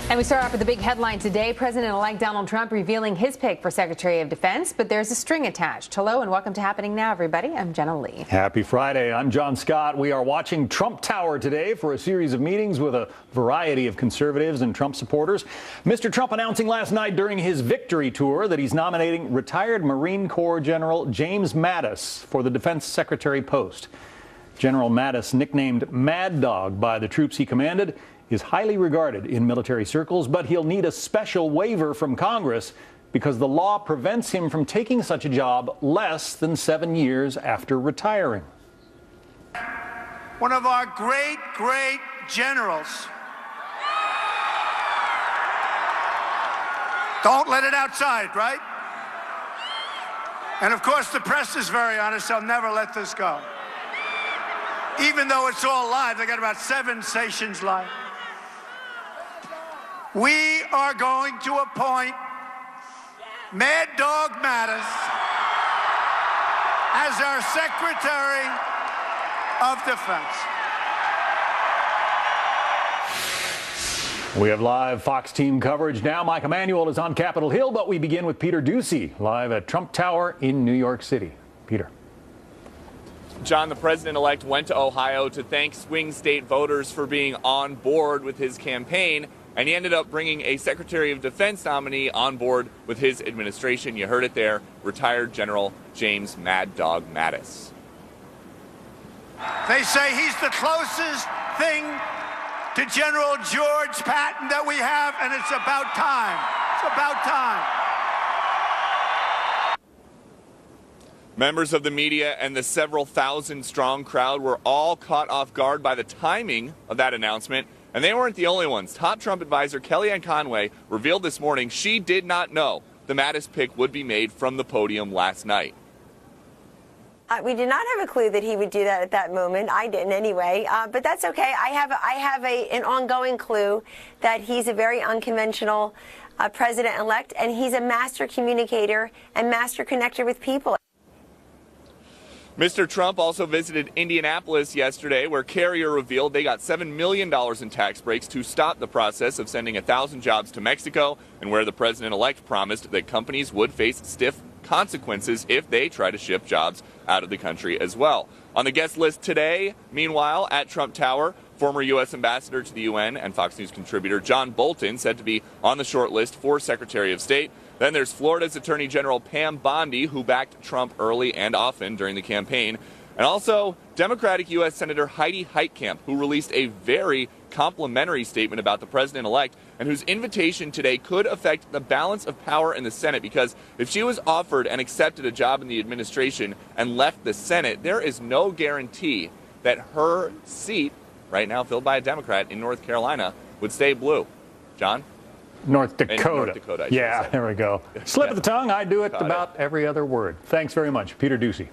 And we start off with the big headline today. President-elect Donald Trump revealing his pick for Secretary of Defense, but there's a string attached. Hello and welcome to Happening Now, everybody. I'm Jenna Lee. Happy Friday. I'm John Scott. We are watching Trump Tower today for a series of meetings with a variety of conservatives and Trump supporters. Mr. Trump announcing last night during his victory tour that he's nominating retired Marine Corps General James Mattis for the Defense Secretary post. General Mattis, nicknamed Mad Dog by the troops he commanded, is highly regarded in military circles, but he'll need a special waiver from Congress because the law prevents him from taking such a job less than 7 years after retiring. One of our great generals. Don't let it outside, right? And of course, the press is very honest. They'll never let this go. Even though it's all live, they got about 7 stations live. We are going to appoint Mad Dog Mattis as our Secretary of Defense. We have live Fox team coverage now. Mike Emanuel is on Capitol Hill, but we begin with Peter Ducey live at Trump Tower in New York City. Peter. John, the president-elect went to Ohio to thank swing state voters for being on board with his campaign, and he ended up bringing a Secretary of Defense nominee on board with his administration. You heard it there, retired General James Mad Dog Mattis. They say he's the closest thing to General George Patton that we have, and it's about time. It's about time. Members of the media and the several thousand-strong crowd were all caught off guard by the timing of that announcement, and they weren't the only ones. Top Trump advisor Kellyanne Conway revealed this morning she did not know the Mattis pick would be made from the podium last night. We did not have a clue that he would do that at that moment. I didn't anyway, but that's okay. I have an ongoing clue that he's a very unconventional president-elect, and he's a master communicator and master connector with people. Mr. Trump also visited Indianapolis yesterday, where Carrier revealed they got $7 million in tax breaks to stop the process of sending 1,000 jobs to Mexico, and where the president-elect promised that companies would face stiff consequences if they try to ship jobs out of the country as well. On the guest list today, meanwhile, at Trump Tower, former U.S. Ambassador to the UN and Fox News contributor John Bolton said to be on the short list for Secretary of State. Then there's Florida's Attorney General Pam Bondi, who backed Trump early and often during the campaign. And also Democratic U.S. Senator Heidi Heitkamp, who released a very complimentary statement about the president-elect and whose invitation today could affect the balance of power in the Senate, because if she was offered and accepted a job in the administration and left the Senate, there is no guarantee that her seat, right now filled by a Democrat in North Carolina, would stay blue. John? North Dakota. North Dakota, yeah, there we go. Slip of the tongue. I do it about every other word. Thanks very much, Peter Ducey.